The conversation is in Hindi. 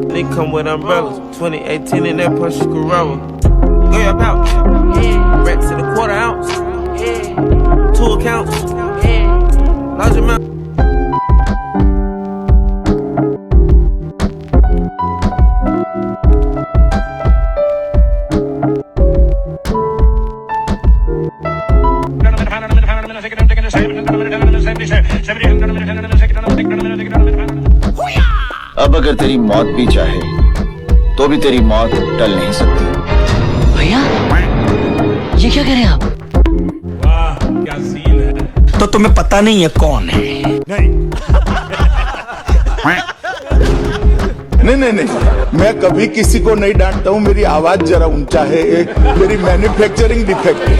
They come with umbrellas. 2018 in that Porsche Carrera. Go your pouch. Racks in a quarter ounce. 2 accounts. Large amount. अब अगर तेरी मौत भी चाहे तो भी तेरी मौत टल नहीं सकती। भैया ये क्या कह रहे हैं आप? वाह क्या सीन है। तो तुम्हें पता नहीं है कौन है? नहीं, मैं कभी किसी को नहीं डांटता हूँ। मेरी आवाज जरा ऊंचा है, मेरी मैन्युफैक्चरिंग डिफेक्ट है।